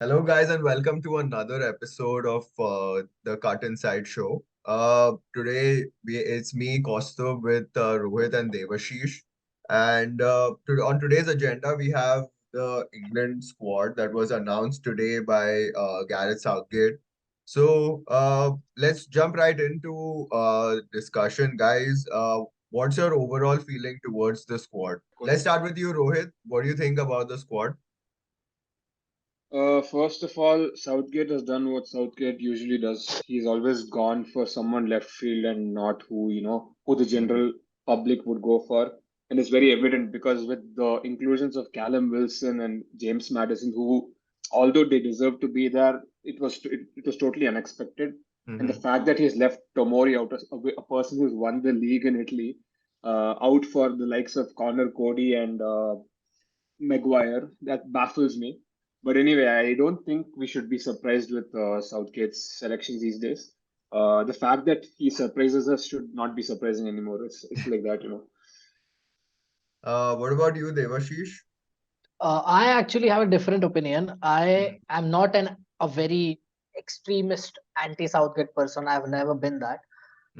Hello, guys, and welcome to another episode of the Cut Inside Show. It's me, Kaustav, with Rohit and Devashish. And on today's agenda, we have the England squad that was announced today by Gareth Southgate. So let's jump right into discussion, guys. What's your overall feeling towards the squad? Let's start with you, Rohit. What do you think about the squad? First of all, Southgate has done what Southgate usually does. He's always gone for someone left field and not who the Mhm. general public would go for. And it's very evident because with the inclusions of Calum Wilson and James Maddison, who, although they deserve to be there, it was totally unexpected. And the Mhm. fact that he's left Tomori out, a person who's won the league in Italy, out for the likes of Connor Cody and Maguire. That baffles me. But anyway, I don't think we should be surprised with Southgate's selections these days. The fact that he surprises us should not be surprising anymore. It's like that. What about you, Devashish? I actually have a different opinion. I Mhm. am not a very extremist anti-Southgate person. I've never been that.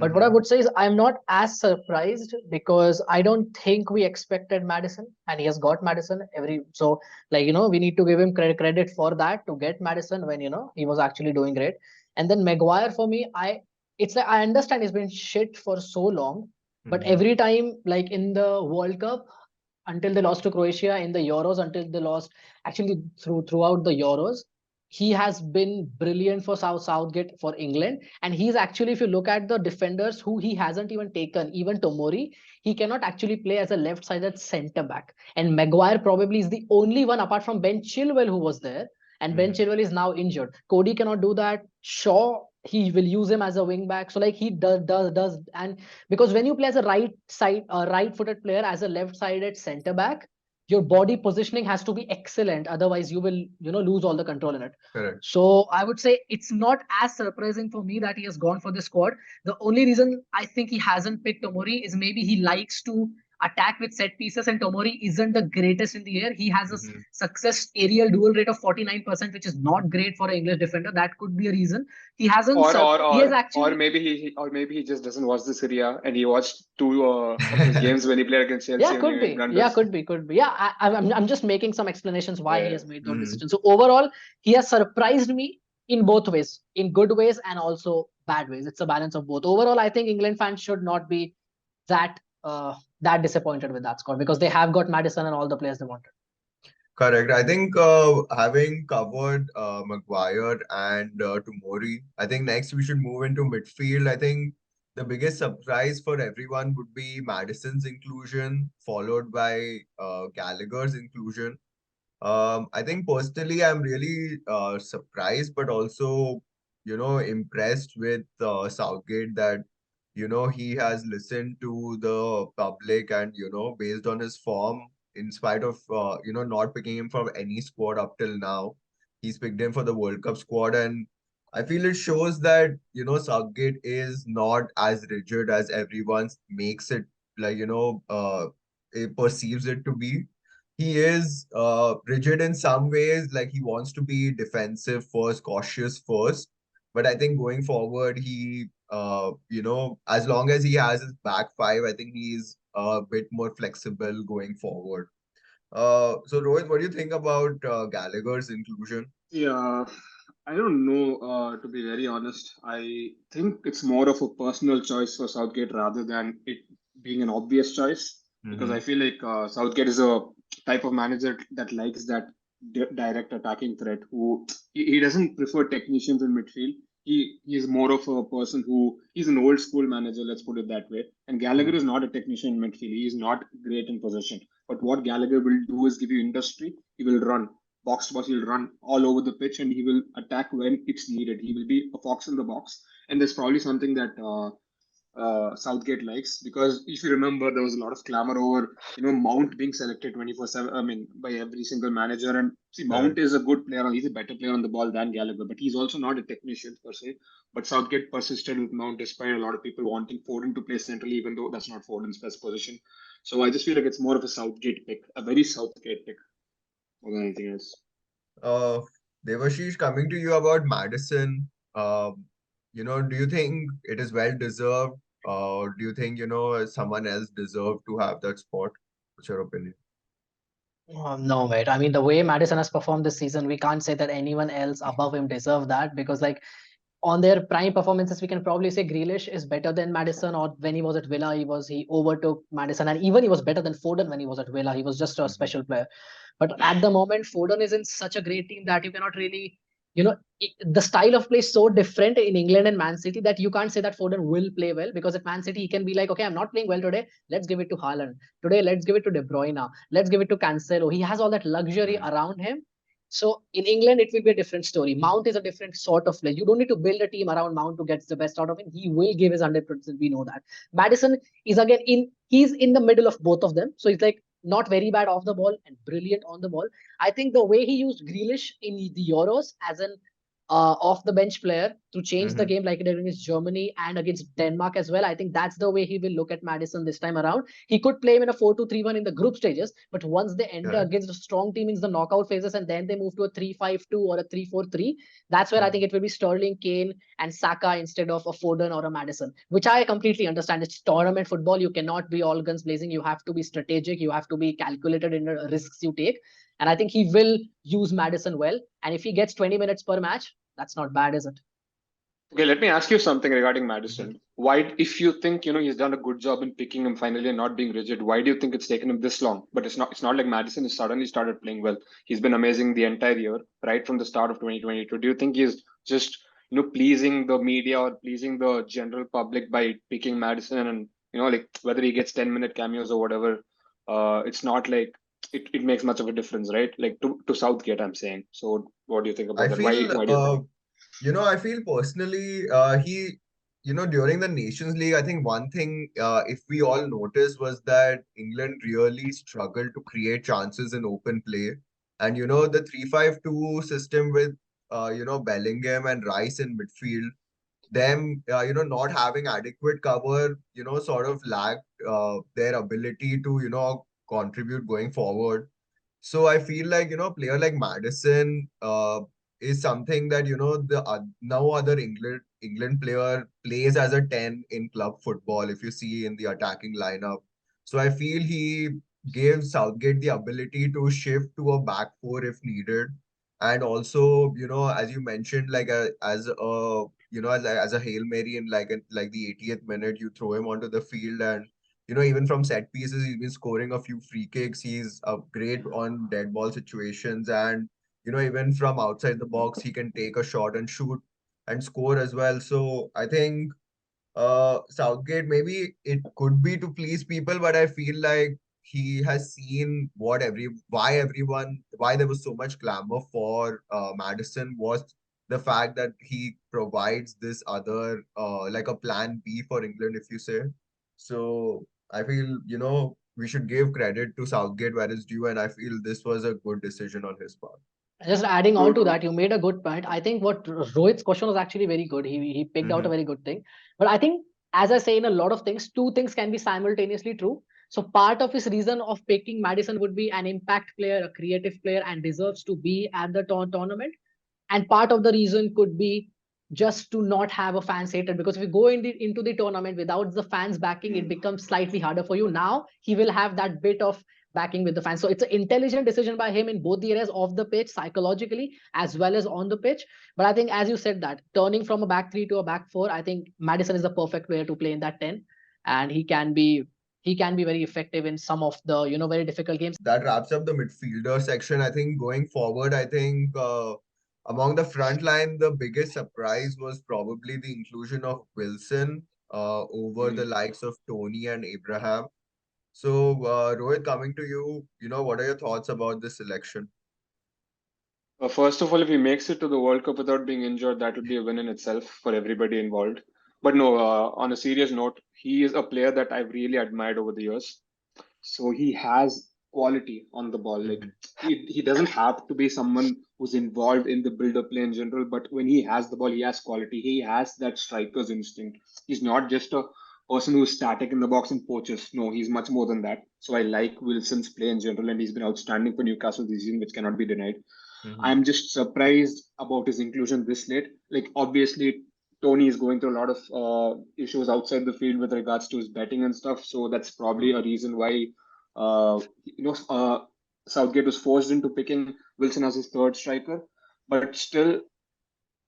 But what I Mhm. would say is I'm not as surprised because I don't think we expected Maddison, and he has got Maddison every so we need to give him credit for that to get Maddison when he was actually doing great. And then Maguire for me, it's like I understand he's been shit for so long, but Mhm. every time like in the World Cup until they lost to Croatia, in the Euros until they lost actually throughout the Euros, he has been brilliant for Southgate for England. And he's actually, if you look at the defenders who he hasn't even taken, even Tomori, he cannot actually play as a left-sided centre back. And Maguire probably is the only one apart from Ben Chilwell who was there. And Ben Mhm. Chilwell is now injured. Cody cannot do that. Shaw, he will use him as a wing back. So like he does, and because when you play as a right-footed player as a left-sided centre back, your body positioning has to be excellent. Otherwise, you will lose all the control in it. Correct. So I would say it's not as surprising for me that he has gone for the squad. The only reason I think he hasn't picked Tomori is maybe he likes to attack with set pieces, and Tomori isn't the greatest in the air. He has a Mhm. success aerial duel rate of 49%, which is not great for an English defender. That could be a reason. He hasn't. Or or He has or or actually. maybe he just doesn't watch the Serie A and he watched two of his games when he played against Yeah, Chelsea and he could made be. Yeah, blunders. could be. Yeah, I'm just making some explanations why he Yeah. has made those Mhm. decisions. So overall, he has surprised me in both ways, in good ways and also bad ways. It's a balance of both. Overall, I think England fans should not be that that disappointed with that score because they have got Maddison and all the players they wanted. Correct. I think having covered Maguire and Tomori, I think next we should move into midfield. I think the biggest surprise for everyone would be Maddison's inclusion, followed by Gallagher's inclusion. I think personally, I'm really surprised, but also, impressed with Southgate that, he has listened to the public and, based on his form, in spite of, not picking him for any squad up till now, he's picked him for the World Cup squad. And I feel it shows that, Southgate is not as rigid as everyone makes it, like, it perceives it to be. He is rigid in some ways, like he wants to be defensive first, cautious first. But I think going forward, as long as he has his back five, I think he's a bit more flexible going forward. So Rohit, what do you think about Gallagher's inclusion? Yeah, I don't know, to be very honest. I think it's more of a personal choice for Southgate rather than it being an obvious choice. Because I Mm-hmm. feel like Southgate is a type of manager that likes that direct attacking threat. He doesn't prefer technicians in midfield. He is more of a person who he's an old school manager. Let's put it that way. And Gallagher is not a technician in midfield. He is not great in possession. But what Gallagher will do is give you industry. He will run box to box. He'll run all over the pitch and he will attack when it's needed. He will be a fox in the box, and there's probably something that Southgate likes because if you remember, there was a lot of clamor over Mount being selected 24/7. I mean, by every single manager. And see, Mount Correct. is a good player. He's a better player on the ball than Gallagher, but he's also not a technician per se. But Southgate persisted with Mount despite a lot of people wanting Foden to play centrally, even though that's not Foden's best position. So I just feel like it's more of a Southgate pick, a very Southgate pick more than anything else. Uh, Devashish, coming to you about Maddison, do you think it is well deserved? Or do you think, someone else deserved to have that spot? What's your opinion? No, mate. I mean, the way Madison has performed this season, we can't say that anyone else above him deserve that because, like, on their prime performances, we can probably say Grealish is better than Maddison. Or when he was at Villa, he overtook Maddison, and even he was better than Foden when he was at Villa. He was just a Mhm. special player. But at the moment, Foden is in such a great team that you cannot really, the style of play is so different in England and Man City that you can't say that Foden will play well because at Man City he can be like, okay, I'm not playing well today. Let's give it to Haaland. Today, let's give it to De Bruyne. Let's give it to Cancelo. He has all that luxury Mhm. around him. So in England, it will be a different story. Mount is a different sort of player. You don't need to build a team around Mount to get the best out of him. He will give his 100%. We know that. Madison is again he's in the middle of both of them. So he's like not very bad off the ball and brilliant on the ball. I think the way he used Grealish in the Euros as an off the bench player to change the Mhm. game like he did against Germany and against Denmark as well. I think that's the way he will look at Maddison this time around. He could play him in a 4-2-3-1 in the group stages, but once they enter Correct. against a strong team in the knockout phases and then they move to a 3-5-2 or a 3-4-3, that's where I think Mhm. it will be Sterling, Kane, and Saka instead of a Foden or a Maddison, which I completely understand. It's tournament football. You cannot be all guns blazing. You have to be strategic. You have to be calculated in the risks you take. And I think he will use Maddison well. And if he gets 20 minutes per match, that's not bad, is it? Okay, let me ask you something regarding Mhm. Madison. Why, if you think he's done a good job in picking him finally and not being rigid, why do you think it's taken him this long? But it's not. It's not like Madison has suddenly started playing well. He's been amazing the entire year, right from the start of 2022. Do you think he's just pleasing the media or pleasing the general public by picking Madison and like whether he gets 10-minute cameos or whatever? It's not like it makes much of a difference, right? Like to Southgate, I'm saying. So what do you think I about that? feel, Why do you think? I feel personally, during the Nations League, I think one thing, if we all noticed, was that England really struggled to create chances in open play. And, the 3-5-2 system with, Bellingham and Rice in midfield, them, not having adequate cover, sort of lacked their ability to, contribute going forward. So I feel like, player like Maddison is something that, no other England player plays as a 10 in club football, if you see in the attacking lineup. So I feel he gives Southgate the ability to shift to a back four if needed. And also, as you mentioned, like as a Hail Mary in like the 80th minute, you throw him onto the field and even from set pieces, he's been scoring a few free kicks. He's great on dead ball situations. And, even from outside the box, he can take a shot and shoot and score as well. So I think Southgate, maybe it could be to please people, but I feel like he has seen why there was so much clamor for Maddison was the fact that he provides this other like a plan B for England, if you say. So I feel, we should give credit to Southgate where it's due, and I feel this was a good decision on his part. Just adding on to So that, you made a good point. I think what Rohit's question was actually very good. He picked out a Hmm. very good thing. But I think, as I say in a lot of things, two things can be simultaneously true. So part of his reason of picking Madison would be an impact player, a creative player, and deserves to be at the tournament. And part of the reason could be just to not have a fans hated, because if you go into the tournament without the fans backing, it becomes slightly harder for you. Now he will have that bit of backing with the fans, so it's an intelligent decision by him in both the areas of the pitch, psychologically as well as on the pitch. But I think, as you said, that turning from a back three to a back four, I think Madison is the perfect player to play in that 10, and he can be very effective in some of the very difficult games. That wraps up the midfielder section. I think going forward, I think among the front line, the biggest surprise was probably the inclusion of Wilson over the mm, likes of Toney and Abraham. So, Rohit, coming to you, what are your thoughts about this selection? first of all, if he makes it to the World Cup without being injured, that would be a win in itself for everybody involved. But no, on a serious note, he is a player that I've really admired over the years. So he has quality on the ball. Like Mhm. he doesn't have to be someone who's involved in the build-up play in general, but when he has the ball, he has quality. He has that striker's instinct. He's not just a person who's static in the box and poaches. No, he's much more than that. So I like Wilson's play in general, and he's been outstanding for Newcastle this season, which cannot be denied. I'm just surprised about his inclusion this late. Like, obviously, Tony is going through a lot of issues outside the field with regards to his betting and stuff. So that's probably a reason why, you know, Southgate was forced into picking Wilson as his third striker. But still,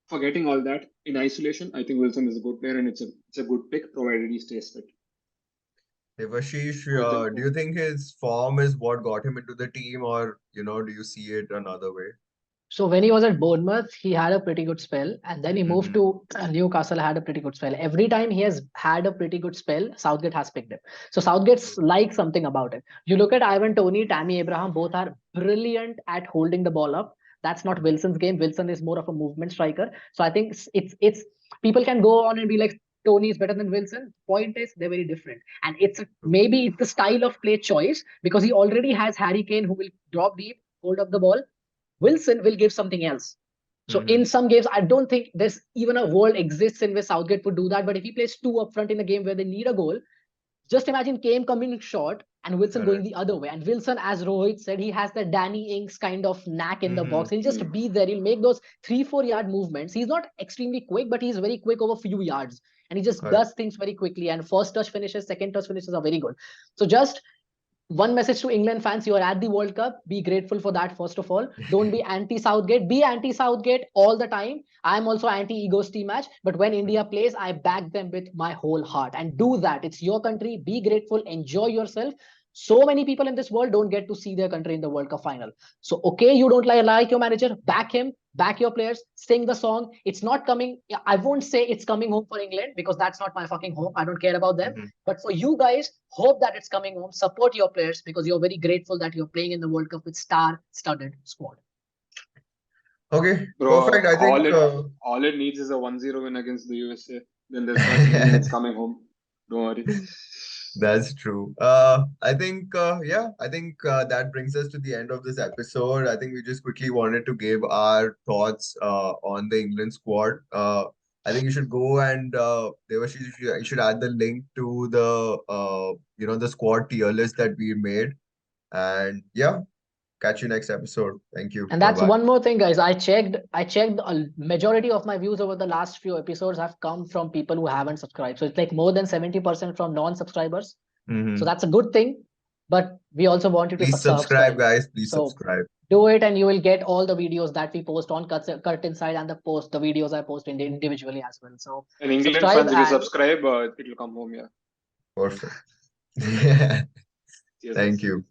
forgetting all that in isolation, I think Wilson is a good player and it's a good pick provided he stays fit. Devashish, Who you think? do you think his form is what got him into the team, or do you see it another way? So when he was at Bournemouth, he had a pretty good spell, and then he moved to Newcastle, had a pretty good spell. Every time he has had a pretty good spell, Southgate has picked him. So Southgate's like something about it. You look at Ivan Toney, Tammy Abraham, both are brilliant at holding the ball up. That's not Wilson's game. Wilson is more of a movement striker. So I think it's people can go on and be like Tony is better than Wilson. Point is they're very different, and maybe it's the style of play choice because he already has Harry Kane who will drop deep, hold up the ball. Wilson will give something else. So in some games, I don't think there's even a world exists in which Southgate would do that. But if he plays two up front in a game where they need a goal, just imagine Kane coming short and Wilson going Correct. the other way. And Wilson, as Rohit said, he has the Danny Ings kind of knack in the box. He'll just be there. He'll make those 3-4 yard movements. He's not extremely quick, but he's very quick over few yards. And he just Correct. does things very quickly. And first touch finishes, second touch finishes are very good. So just one message to England fans: you are at the World Cup. Be grateful for that, first of all. Don't be anti-Southgate. Be anti-Southgate all the time. I'm also anti-Egos team match. But when India plays, I back them with my whole heart. And do that. It's your country. Be grateful. Enjoy yourself. So many people in this world don't get to see their country in the World Cup final. So, okay, you don't like your manager, back him, back your players, sing the song. It's not coming. I won't say it's coming home for England because that's not my fucking home. I don't care about them. But for you guys, hope that it's coming home. Support your players because you're very grateful that you're playing in the World Cup with star-studded squad. Okay, Bro, perfect. I think all it needs is a 1-0 win against the USA. Then there's nothing it's coming home. Don't worry. that's true. I think that brings us to the end of this episode. I think we just quickly wanted to give our thoughts on the England squad. I think you should go and Devash, you should add the link to the the squad tier list that we made. And yeah, catch you next episode. Thank you. And that's Bye-bye. one more thing, guys. I checked a majority of my views over the last few episodes have come from people who haven't subscribed. So it's like more than 70% from non-subscribers. So that's a good thing. But we also want you to Please subscribe, subscribe. guys. Please So subscribe. do it and you will get all the videos that we post on Cut Inside and the videos I post individually as well. So And England subscribe fans, if you and subscribe, it'll come home, yeah. Perfect. Cheers, Thank guys. you.